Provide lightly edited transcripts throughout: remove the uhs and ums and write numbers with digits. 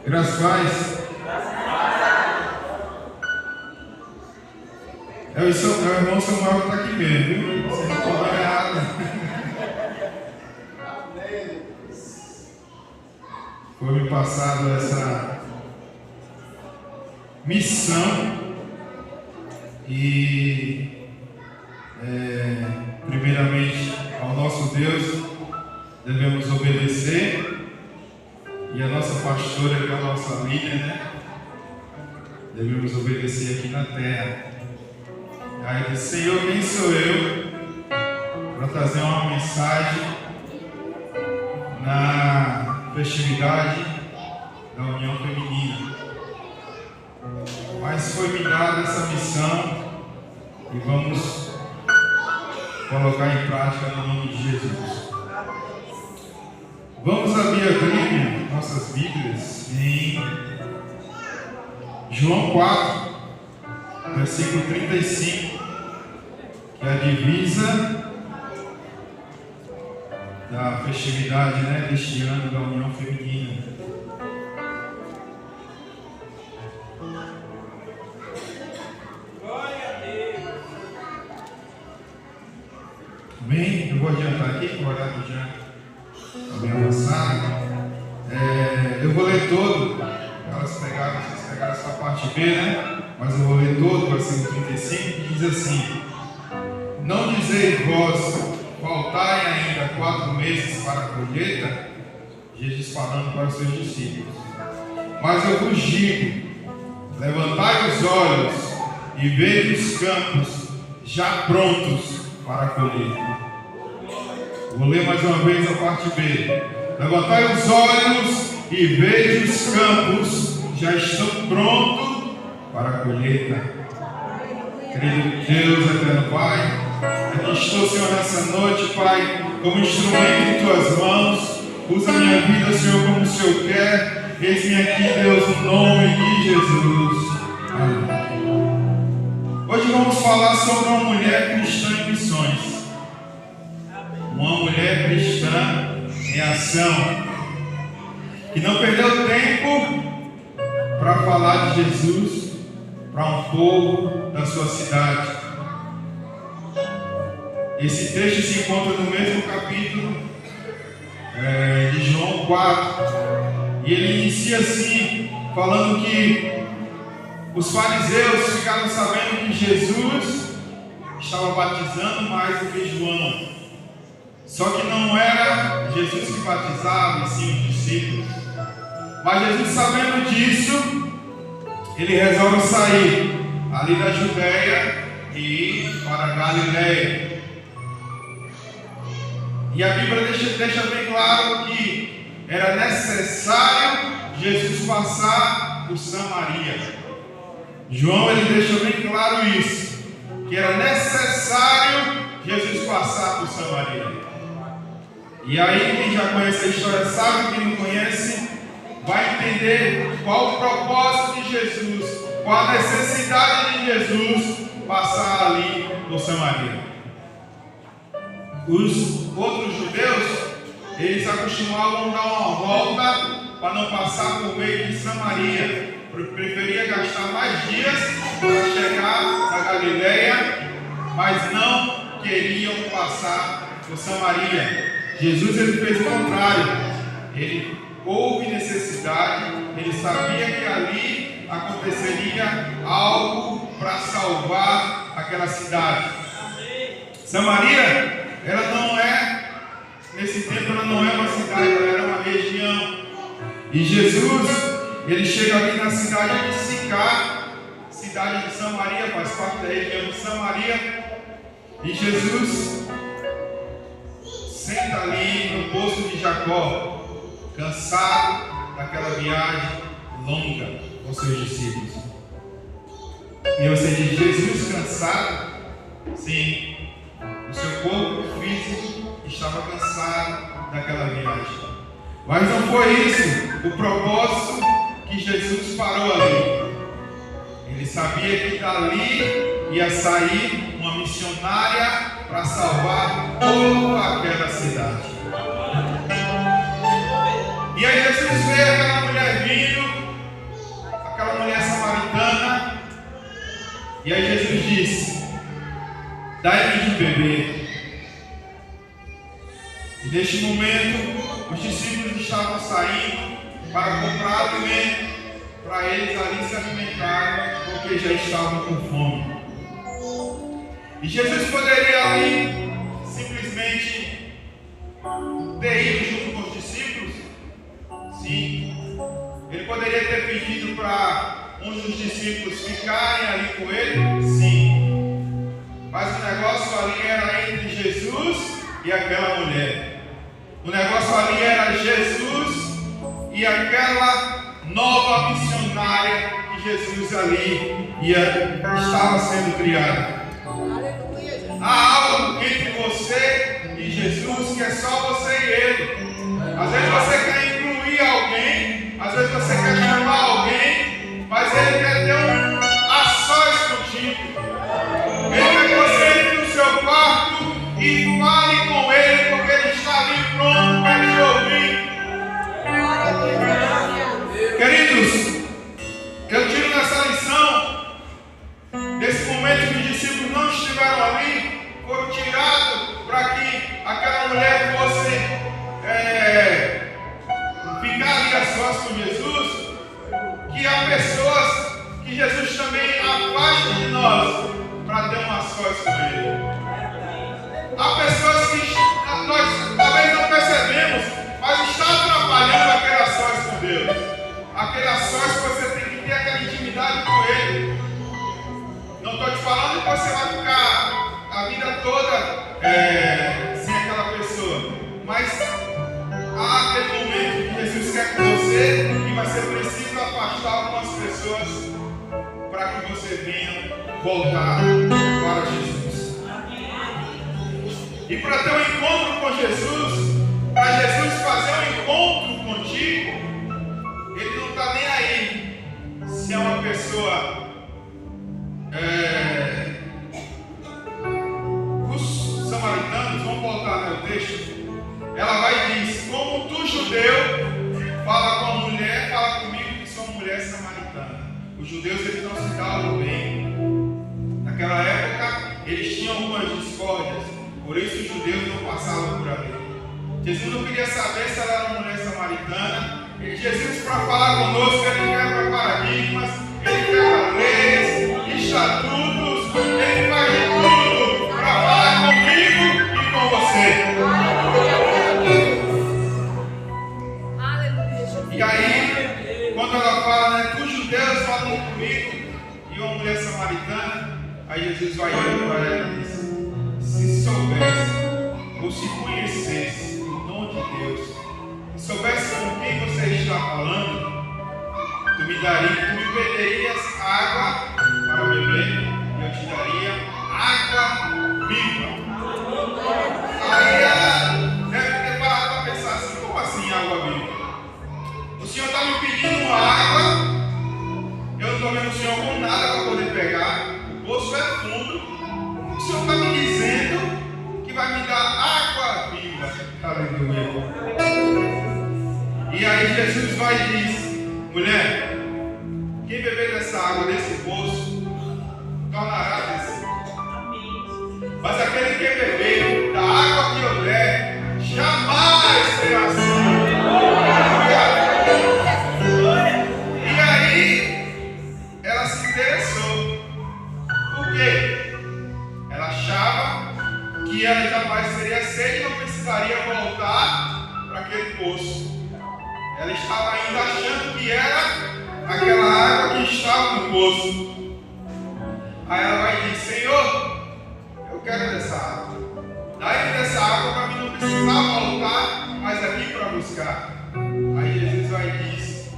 Graças paz. O irmão Samuel está aqui mesmo, viu? Você não falou errado. Foi me passado essa missão e primeiramente ao nosso Deus devemos obedecer, e a nossa pastora, que é a nossa líder, né? Devemos obedecer aqui na terra. Aí disse: Senhor, quem sou eu para trazer uma mensagem na festividade da União Feminina? Mas foi me dada essa missão e vamos colocar em prática no nome de Jesus. Vamos abrir nossas Bíblias em João 4, versículo 35, que é a divisa da festividade, né, deste ano da União Feminina. Glória a Deus. Bem, eu vou adiantar aqui, que o horário já está bem avançado. Eu vou ler todo. Vocês pegaram essa parte B, né? Mas eu vou ler todo, versículo 35, que diz assim: Não dizeis vós, faltai ainda 4 meses para a colheita? Jesus falando para os seus discípulos. Mas eu vos digo, levantai os olhos e vede os campos já prontos para a colheita. Vou ler mais uma vez a parte B. Levantai os olhos e vede os campos já estão prontos para a colheita. Querido Deus, eterno Pai, aqui estou, Senhor, nessa noite, Pai, como instrumento em Tuas mãos. Usa minha vida, Senhor, como o Senhor quer. Eis-me aqui, Deus, no nome de Jesus. Amém. Hoje vamos falar sobre uma mulher cristã em missões. Uma mulher cristã em ação, que não perdeu tempo para falar de Jesus para um povo da sua cidade. Esse texto se encontra no mesmo capítulo de João 4, e ele inicia assim, falando que os fariseus ficaram sabendo que Jesus estava batizando mais do que João. Só que não era Jesus que batizava, e sim os discípulos. Mas Jesus, sabendo disso, ele resolve sair ali da Judeia e ir para a Galileia. E a Bíblia deixa bem claro que era necessário Jesus passar por Samaria. João, ele deixa bem claro isso, que era necessário Jesus passar por Samaria. E aí, quem já conhece a história sabe, quem não conhece vai entender qual o propósito de Jesus, qual a necessidade de Jesus passar ali por Samaria. Os outros judeus, eles acostumavam dar uma volta para não passar por meio de Samaria. Preferia gastar mais dias para chegar na Galileia, mas não queriam passar por Samaria. Jesus, ele fez o contrário. Ele houve necessidade, ele sabia que ali aconteceria algo para salvar aquela cidade. Samaria, ela não é, nesse tempo ela não é uma cidade, ela era uma região. E Jesus, ele chega ali na cidade de Sicar, cidade de Samaria, faz parte da região de Samaria. E Jesus senta ali no poço de Jacó, cansado daquela viagem longa com seus discípulos. E você diz: Jesus cansado? Sim, o seu corpo físico estava cansado daquela viagem. Mas não foi isso o propósito que Jesus parou ali. Ele sabia que dali ia sair uma missionária para salvar toda aquela cidade. E aí Jesus vê aquela mulher servindo aquela mulher samaritana. E aí Jesus disse: dai-me de beber. E neste momento, os discípulos estavam saindo para comprar alimento para eles ali se alimentarem, porque já estavam com fome. E Jesus poderia ali simplesmente ter ido junto com os discípulos? Sim. Ele poderia ter pedido para uns dos discípulos ficarem ali com ele? Sim. Mas o negócio ali era entre Jesus e aquela mulher. O negócio ali era Jesus e aquela nova missionária que Jesus ali estava sendo criada. Há algo entre você e Jesus que é só você e ele. Às vezes você quer incluir alguém, às vezes você quer chamar alguém, mas ele quer ter a sós contigo. Ele quer que você entre no seu quarto e fale com ele, porque ele está ali pronto para te ouvir. Queridos, eu tiro nessa lição, desse momento que os discípulos não estiveram ali, foram tirados para que aquela mulher fosse ficar ali a sós com Jesus, que há pessoas que Jesus também afasta de nós para ter uma sós com ele. Há pessoas que nós talvez não percebemos, mas está atrapalhando aquela sós com Deus. Aquela sós que você tem que ter aquela intimidade com ele. Não estou te falando que você vai ficar a vida toda sem aquela pessoa, mas há aquele momento que Jesus quer com você e vai ser preciso afastar algumas pessoas para que você venha voltar para Jesus. E para ter um encontro com Jesus, para Jesus fazer um encontro contigo, ele não está nem aí se é uma pessoa. Os samaritanos, vamos voltar no texto. Ela vai e diz: como tu, judeu, fala com a mulher, fala comigo que sou mulher samaritana. Os judeus, eles não se davam bem. Naquela época, eles tinham algumas discórdias, por isso os judeus não passavam por ali. Jesus não queria saber se ela era uma mulher samaritana. E Jesus, para falar conosco, ele quebra paradigmas, ele quebra leis, estatutos, ele faz de tudo para falar comigo e com você. E aí, quando ela fala, né, que os judeus falam comigo e uma mulher samaritana, aí Jesus vai olhando para ela e diz: se soubesse ou se conhecesse o dom de Deus, se soubesse com quem você está falando, tu me pedirias água para beber e eu te daria água viva. Aí ela deve ter parado para pensar assim: como assim água viva? O Senhor está me pedindo água, eu não estou vendo o Senhor com nada para poder pegar, o poço é fundo, o Senhor está me dizendo que vai me dar água viva. Aleluia. E aí Jesus vai e diz: mulher, quem beber dessa água, desse poço, tornará descer. Mas aquele que beber da água que eu der, jamais será assim. E aí, ela se interessou. Por quê? Ela achava que ela jamais teria sede e não precisaria voltar para aquele poço. Ela estava ainda achando que era aquela água que estava no poço. Aí ela vai dizer: Senhor, eu quero dessa água. Dá-me dessa água para mim não precisar voltar mais aqui para buscar. Aí Jesus vai e diz: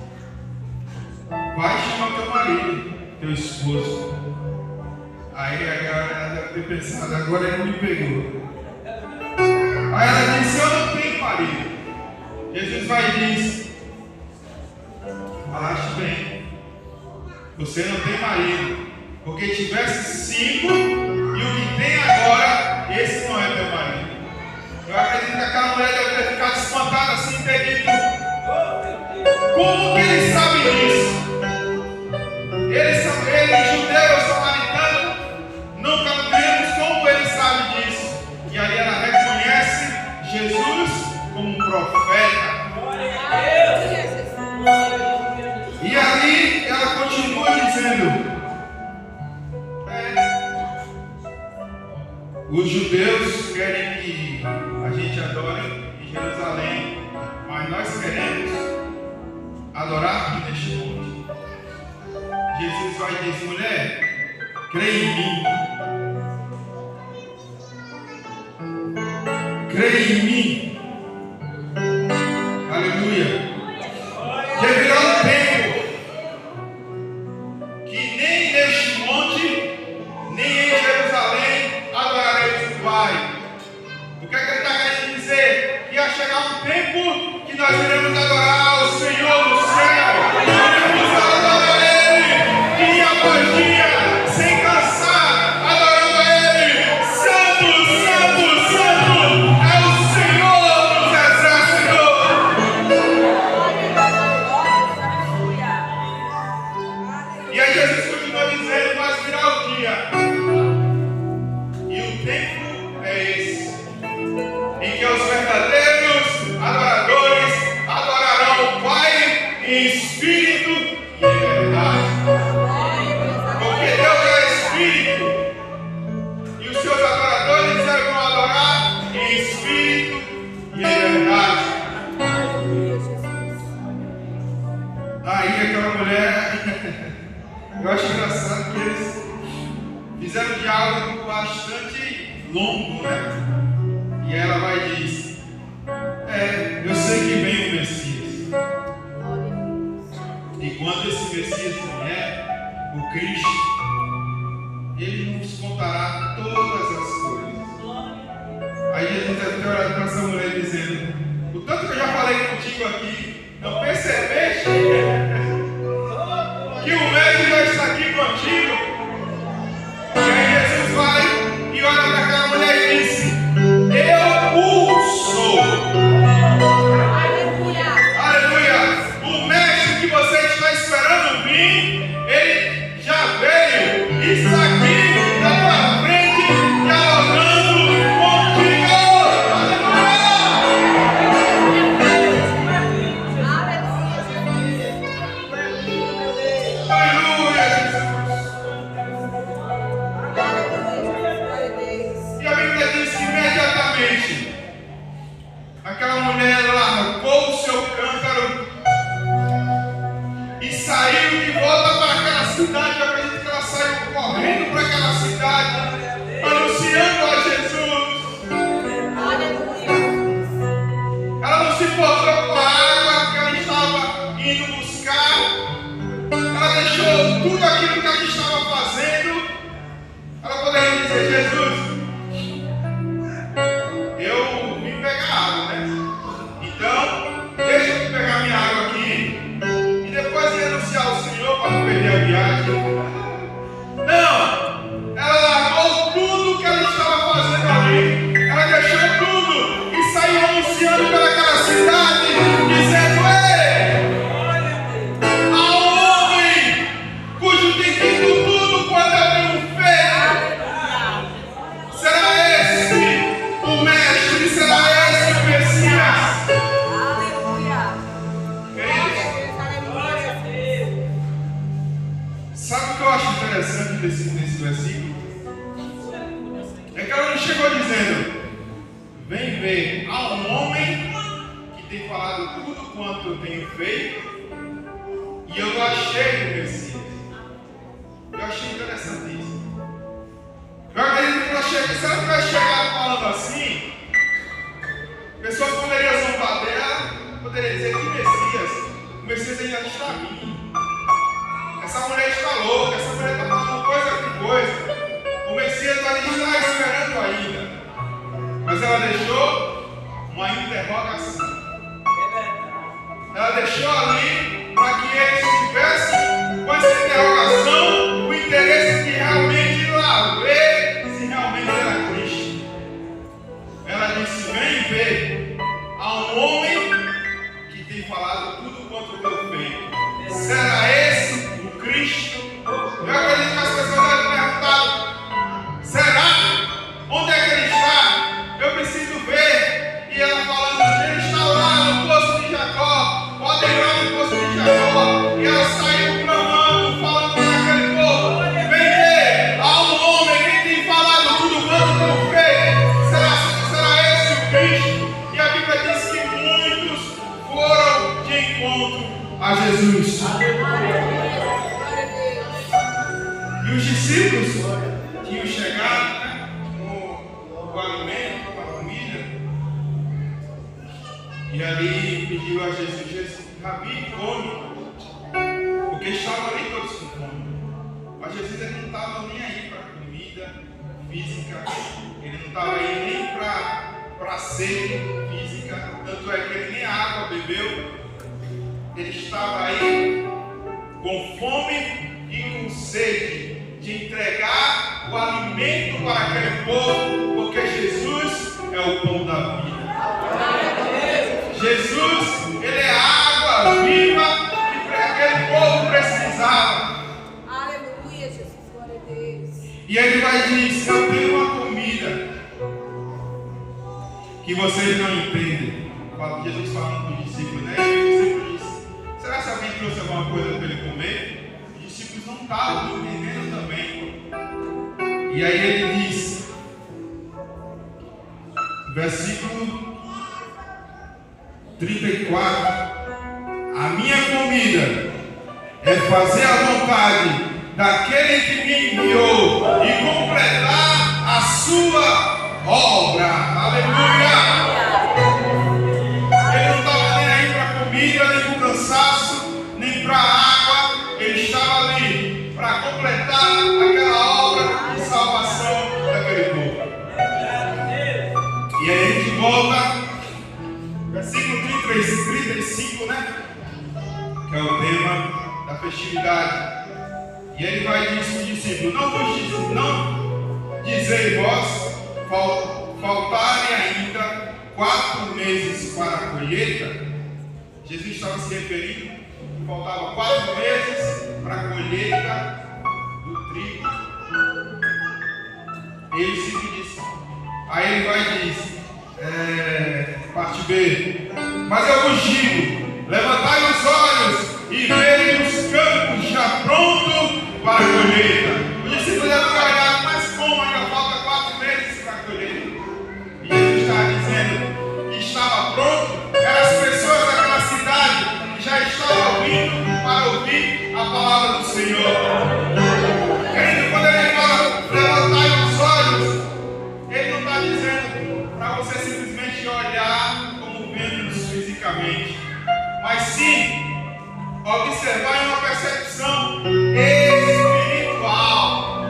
vai chamar teu marido, teu esposo. Aí a galera deve ter pensado: agora ele me pegou. Aí ela disse: eu não tenho marido. Jesus vai e diz: falaste bem, você não tem marido, porque tivesse 5 e o que tem agora, esse não é teu marido. Eu acredito que aquela mulher deve ter ficado espantada assim, ter dito: como que ele sabe disso. Ele, judeu, samaritano, não compreendemos como ele sabe disso. E aí ela reconhece Jesus como um profeta. E ali ela continua dizendo: os judeus querem que a gente adore em Jerusalém, mas nós queremos adorar aqui neste monte. Jesus vai dizer: mulher, creia em mim. Creia em mim. Aleluia. Que virá um tempo que nem neste monte, nem em Jerusalém adoraremos o Pai. O que é que ele está querendo dizer? Que ia chegar um tempo que nós iremos adorar o Senhor no céu. Iremos adorar Ele dia após dia, sem cansar, adorando a Ele. Santo, Santo, Santo é o Senhor dos exércitos. E aí Jesus continua dizendo: mas virá o dia, e o tempo é esse, em que os verdadeiros adoradores adorarão o Pai em espírito e em verdade. Porque Deus é espírito, e os seus adoradores vão adorar em espírito e em verdade. Aí aquela mulher, eu acho engraçado que eles fizeram um diálogo bastante longo, né? E ela vai e diz: eu sei que vem o Messias. E quando esse Messias vier, o Cristo, ele nos contará todas as coisas. Aí Jesus até olhando para essa mulher dizendo: o tanto que eu já falei contigo aqui, não percebeste que o Mestre já está aqui contigo? E aí Jesus vai e olha para aquela mulher e diz: eu o sou. Aleluia. O Mestre que você está esperando vir, ele já veio e está aqui na tua frente, dialogando contigo. Aleluia, Jesus. E a Bíblia diz que imediatamente aquela mulher largou o seu cântaro e saiu de volta para aquela cidade. Eu acredito que ela saiu correndo para aquela cidade, anunciando a Jesus. Ela não se importou com a água que ela estava indo buscar. Ela deixou tudo aquilo que ela estava fazendo. Ela poderia dizer: Jesus, eu vim pegar água, né? Então, deixa eu pegar minha água aqui e depois ir anunciar ao Senhor para não perder a viagem. Não! Ela largou tudo que ela estava fazendo ali. Ela deixou tudo e saiu anunciando pelaquela cidade, dizendo: ei! Há um homem cujo tem dito tudo quando eu tenho feito. Será esse o Mestre? Será esse o Messias? Sabe o que eu acho interessante nesse versículo? É que ela não chegou dizendo: vem ver, há um homem que tem falado tudo quanto eu tenho feito e eu achei o Messias. Eu achei interessante isso. Eu acredito que ela chega, se ela tivesse chegado falando assim, pessoas poderiam zombar dela, poderiam dizer: que Messias? O Messias ainda está vindo. Essa mulher está louca, essa mulher está falando coisa com coisa. O Messias está esperando ainda. Mas ela deixou uma interrogação. Ela deixou ali para que eles tivessem com essa interrogação o interesse de realmente ir lá ver se realmente era Cristo. Ela disse: vem ver, há um homem que tem falado tudo quanto eu tenho feito. Será esse o Cristo? Eu acredito que as pessoas devem perguntar: será? Onde é que ele está? Eu preciso ver. E ela falando: ele está lá no poço de Jacó. Podem ir lá no poço de Jacó. E ela saiu clamando, falando para aquele povo: vem ver, há um homem que tem falado tudo quanto não fez. Será esse o Cristo? E a Bíblia diz que muitos foram de encontro a Jesus. E os discípulos tinham chegado, né, com o alimento, com a comida. E ali pediu a Jesus: Rabi, come. Porque estavam ali todos com fome. Mas Jesus ele não estava nem aí para comida física. Ele não estava aí nem para sede física. Tanto é que ele nem água bebeu. Ele estava aí com fome e com sede de entregar o alimento para aquele povo, porque Jesus é o pão da vida. Jesus, ele é a água viva que aquele povo precisava. Aleluia, Jesus, glória a Deus. E ele vai dizer: eu tenho uma comida que vocês não entendem. Jesus falando para os discípulos, né? E o discípulo disse: será que alguém trouxe alguma coisa para ele comer? Os discípulos não estavam entendendo também. E aí ele diz, versículo 34: a minha comida é fazer a vontade daquele que me enviou e completar a sua obra. Aleluia! Ele não estava nem aí para a comida, nem para o cansaço, nem para a água. Ele estava ali para completar aquela obra de salvação daquele povo. E aí a gente volta, versículo 35, né? Que é o tema da festividade. E ele vai dizer aos discípulos: não dizei vós, faltarem ainda 4 meses para a colheita. Jesus estava se referindo que faltava 4 meses para a colheita do trigo. Ele sempre disse. Aí ele vai e diz, parte B: mas eu vos digo, levantai os olhos e vede os campos já prontos para a colheita. O discípulo deve olhar: mas como ainda falta 4 meses para a colheita? E Jesus estava dizendo que estava pronto. Eram as pessoas daquela cidade que já estavam vindo para ouvir a palavra do Senhor. Querido, quando ele fala levantai os olhos, ele não está dizendo para você simplesmente olhar como vemos fisicamente, mas sim observar em uma percepção espiritual,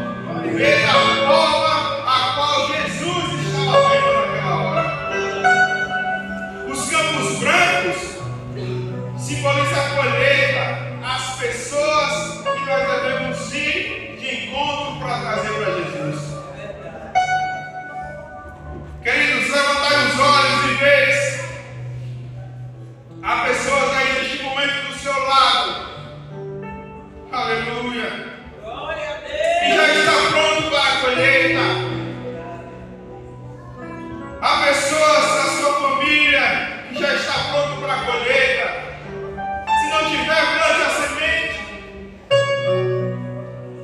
ver a forma a qual Jesus estava vendo naquela hora. Os campos brancos simbolizam a colheita, as pessoas que nós devemos ir de encontro para trazer para Jesus. Queridos, levantai os olhos e veja. Há pessoas aí neste momento do seu lado, aleluia, glória a Deus, que já está pronto para a colheita. Há pessoas da sua família que já está pronto para a colheita. Se não tiver, plante a semente.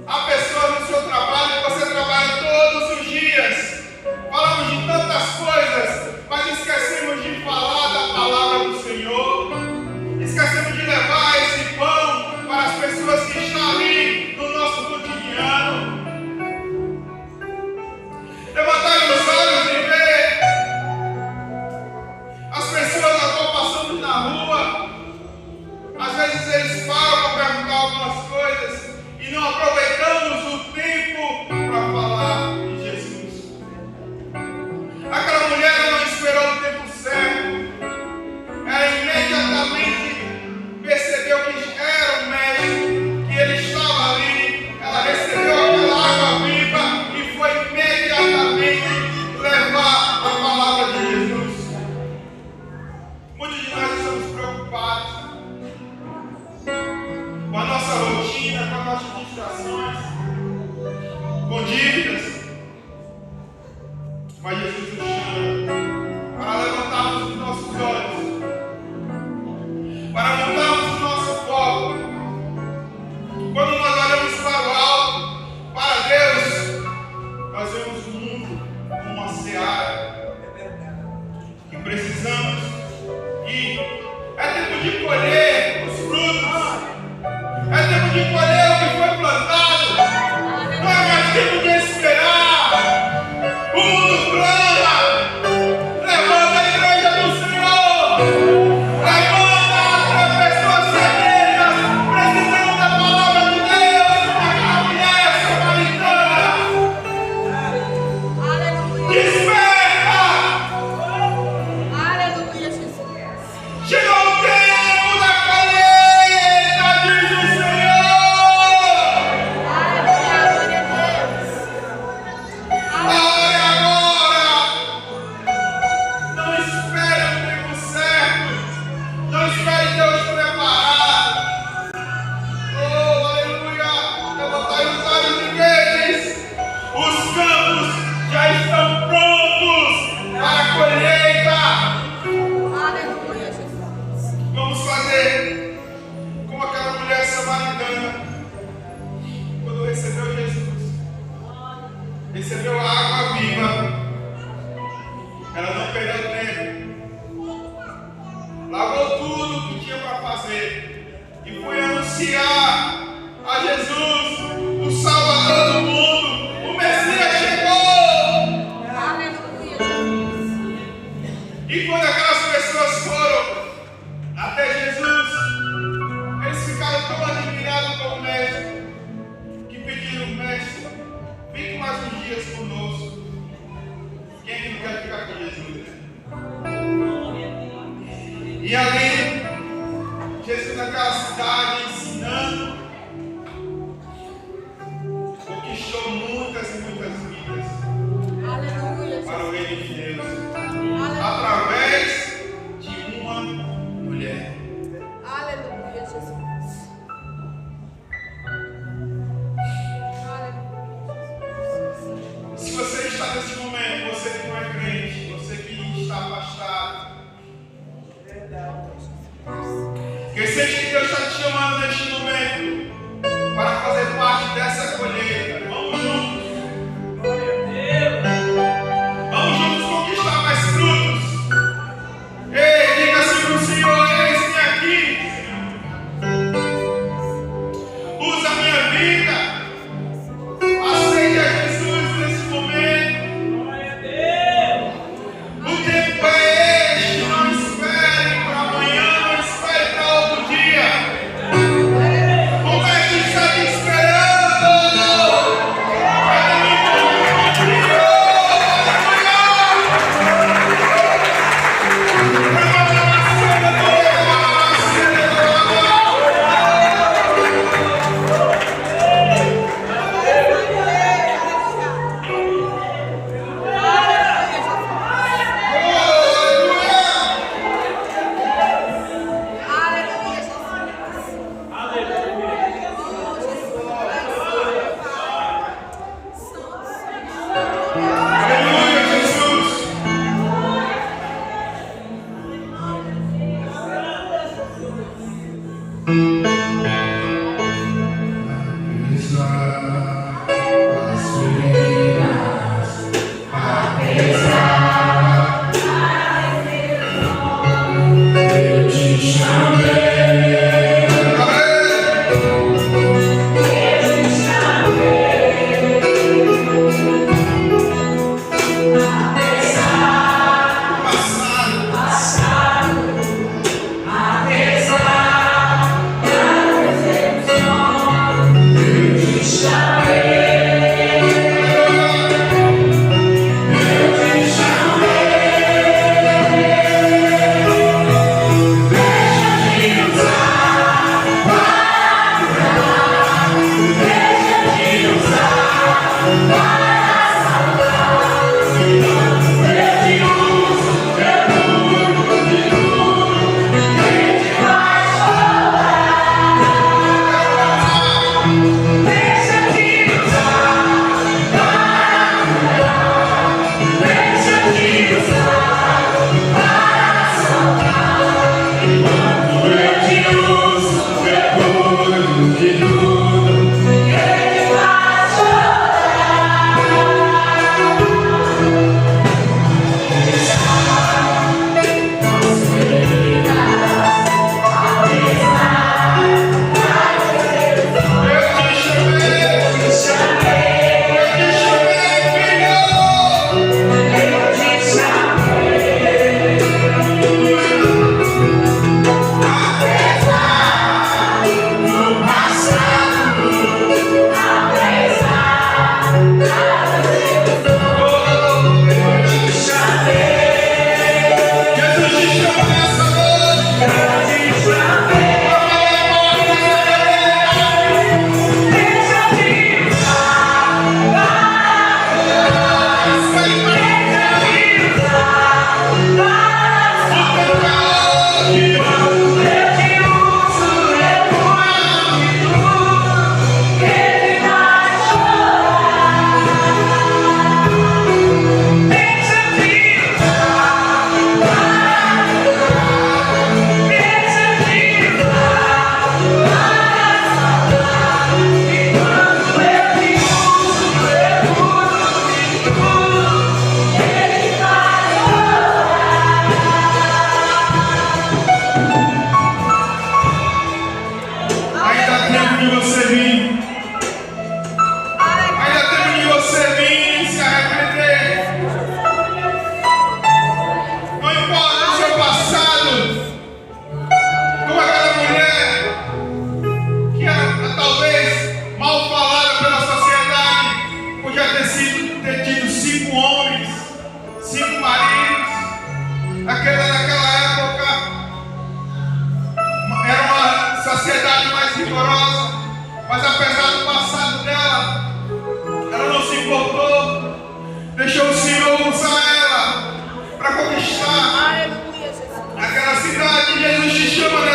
Há pessoas no seu trabalho que você trabalha todos os dias. Falamos de tantas coisas, mas esquecemos de falar da palavra do Senhor. Esquecemos de levar esse pão para as pessoas que estão ali no nosso cotidiano. Levantai os olhos e vê. As pessoas estão passando na rua. Às vezes eles param para perguntar algumas coisas e não aproveitamos o tempo para falar de Jesus. Aquela mulher não esperou o tempo certo. Ela imediatamente percebeu que era o mestre, que ele estava ali. Ela recebeu aquela água viva e foi imediatamente levar a palavra de Jesus. Muitos de nós estamos preocupados frustrações, com dívidas. Mas Jesus nos chama para levantarmos os nossos olhos, para mudarmos o nosso foco. Quando nós olhamos para o alto, para Deus, nós vemos o mundo como uma seara que precisamos ir. É tempo de colher os frutos, é tempo de colher o que foi plantado, não é mais tempo de esperar. O mundo clama, levanta a igreja do Senhor, levanta pessoas sedentas, precisando da palavra de Deus, como aquela mulher samaritana. Desperta! Aleluia, Jesus. Chegou o tempo da colheita, diz o Senhor. Aleluia, glória a Deus. A hora é agora. Não espere o tempo certo. Não espere Deus preparar. Oh, aleluia. Levantai os olhos e vedes. Os campos já estão prontos para a colheita. Aleluia, Jesus. Vamos fazer como aquela mulher samaritana, quando recebeu Jesus, recebeu a água viva. Ela não perdeu tempo, lavou tudo que tinha para fazer e foi anunciar a Jesus, o Salvador do mundo. O Messias chegou. Aleluia, Jesus. E quando aquelas pessoas foram até Jesus, eles ficaram tão admirados com o mestre, que pediram: mestre, vem com mais uns dias conosco. Quem é que não quer ficar com Jesus, né? E ali, Jesus naquela cidade ensinando, conquistou muitas e muitas vidas Aleluia, para o Jesus. reino de Deus, Aleluia, através de uma mulher. aleluia, Jesus. Aleluia. Se você está nesse momento, você que não é crente, você que está afastado, que sente que Deus está te chamando neste momento para fazer parte dessa colheita, vamos juntos. Vamos juntos conquistar mais frutos. Ei, diga assim para o Senhor: eis-me aqui, usa a minha vida. Aceite a Jesus nesse momento. O tempo é este. Não espere para amanhã, não espere para outro dia.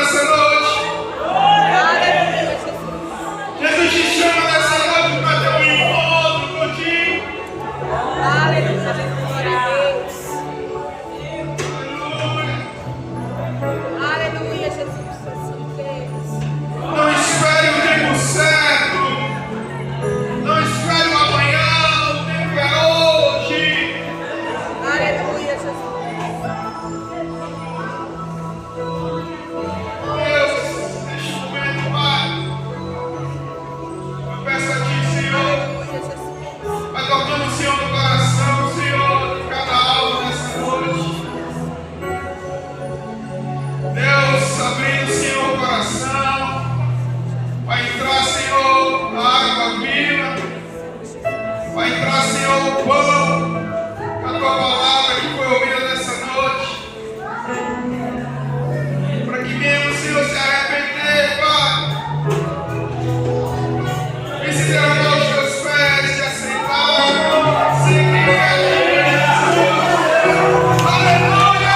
nessa noite. Aleluia, Jesus. Jesus te chama nessa noite para ter um encontro contigo. Aleluia, Jesus. Glória a Deus. Aleluia, Jesus. Assim, Deus. Não espere o tempo certo. Não espere o amanhã. O tempo é hoje. Aleluia, Jesus. Deus, neste momento, Pai, eu peço a Ti, Senhor, Aleluia, Jesus. vai tocando o Senhor no coração, Senhor, de cada alma nessa noite. Deus, abrindo, Senhor, o coração, vai entrar, Senhor, a água viva, vai entrar, Senhor, o pão, a Tua palavra que foi ouvida nessa noite, para que venhamos, Senhor, se arrepender, Pai, e se derramar aos Teus pés, te aceitar, seguir a Senhor. Aleluia!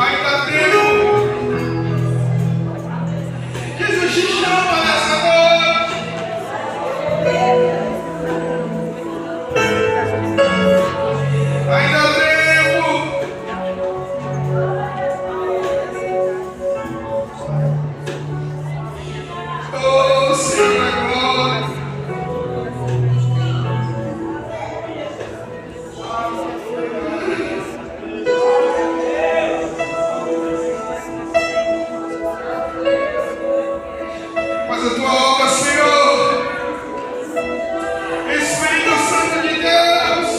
Ainda tempo. Jesus te chama nessa noite. Ainda tempo. Oh, Senhor da glória. Mas a Tua obra, Senhor, Espírito Santo de Deus,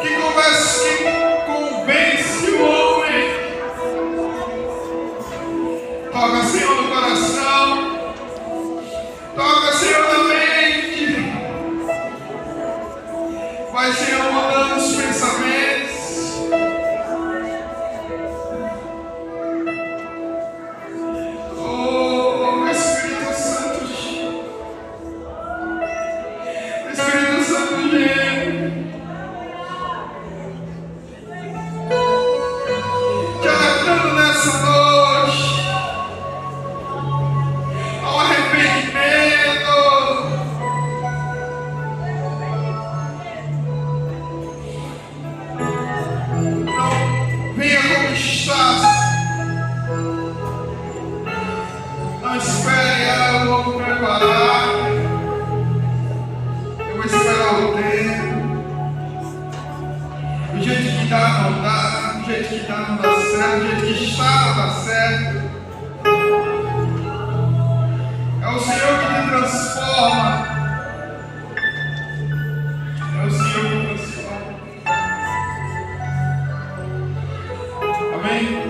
que convence o homem, toca, Senhor, no coração, toca, Senhor, na mente, vai, Senhor, mudando os pensamentos. Oh, Espírito Santo, Espírito Santo, te alertando nessa noite ao arrependimento. Não venha como estás. Não espere algo vou preparar. Eu vou esperar o tempo. Do jeito que dá, não dá. Do jeito que dá, não dá certo. Do jeito que está, não dá certo. É o Senhor que te transforma. É o Senhor que te transforma. Amém?